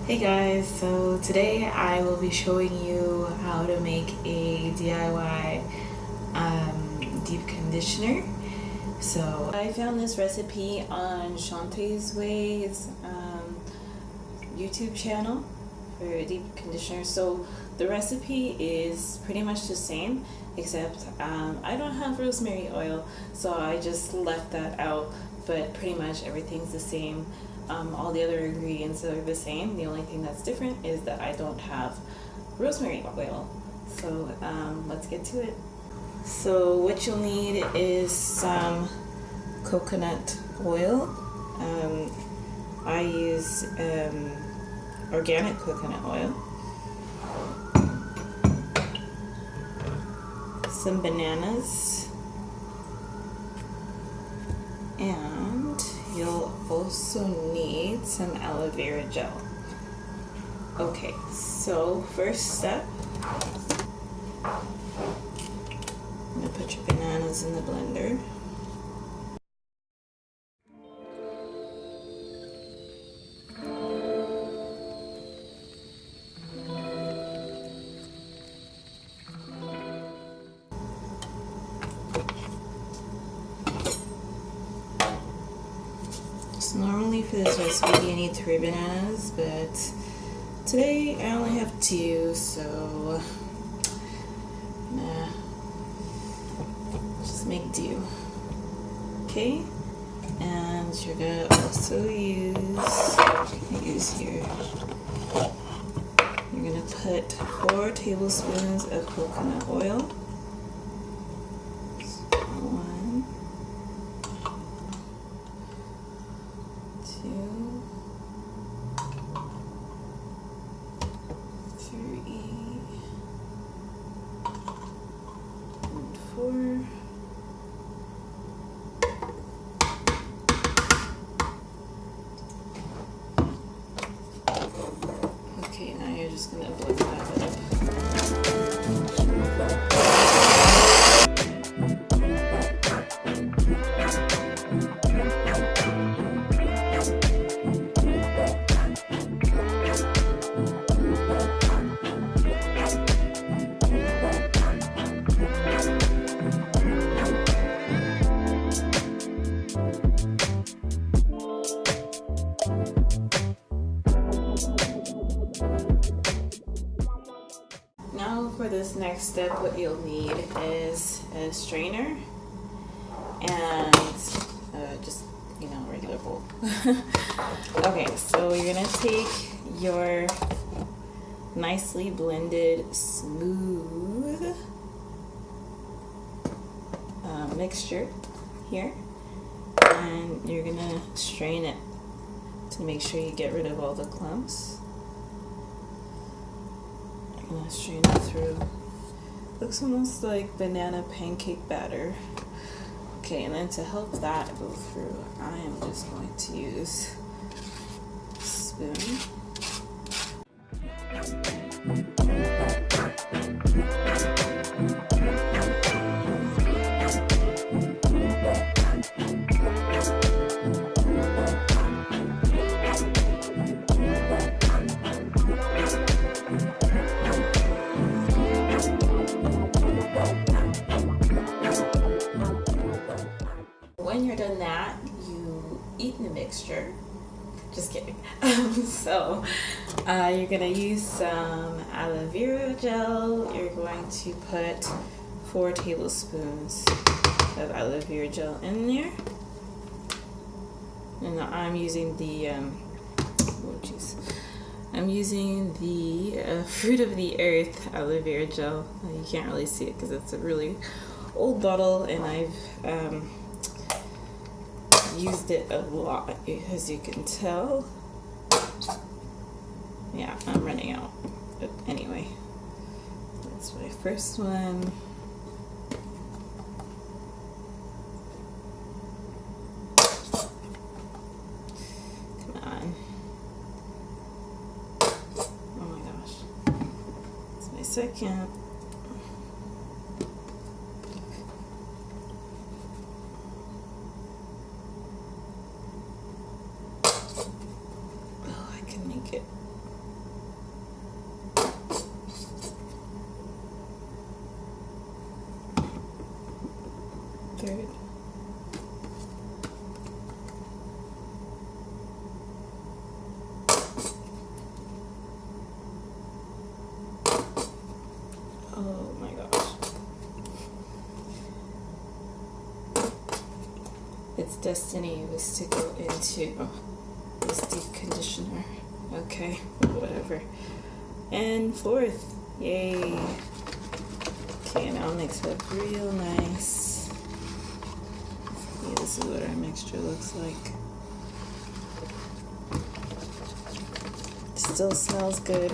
Hey guys, so today I will be showing you how to make a DIY deep conditioner. So I found this recipe on Shawntay's Ways YouTube channel for a deep conditioner. So the recipe is pretty much the same, except I don't have rosemary oil, so I just left that out, but pretty much everything's the same. All the other ingredients are the same. The only thing that's different is that I don't have rosemary oil. So let's get to it. So what you'll need is some coconut oil. I use organic coconut oil, some bananas, and you'll also need some aloe vera gel. Okay, so first step, I'm gonna put your bananas in the blender. So normally for this recipe you need 3 bananas, but today I only have 2, so nah, just make do. Okay, and you're gonna also use here. You're gonna put 4 tablespoons of coconut oil. 1, 2, 3, and 4. Okay, now you're just gonna blend that up. Now for this next step, what you'll need is a strainer and just, regular bowl. Okay, so you're gonna take your nicely blended, smooth mixture here, and you're gonna strain it to make sure you get rid of all the clumps. I'm gonna strain it through. Looks almost like banana pancake batter. Okay, and then to help that go through, I am just going to use a spoon. When you're done that, you eat the mixture. Just kidding. So you're gonna use some aloe vera gel. You're going to put 4 tablespoons of aloe vera gel in there. And I'm using the I'm using the Fruit of the Earth aloe vera gel. You can't really see it because it's a really old bottle, and I've used it a lot, as you can tell. Yeah, I'm running out, but anyway, that's my first one. Come on. Oh my gosh, it's my second. third. Oh my gosh. It's destiny was to go into this deep conditioner. Okay, whatever. And fourth, yay. Okay, now I'll mix it up real nice. Yeah, this is what our mixture looks like. Still smells good.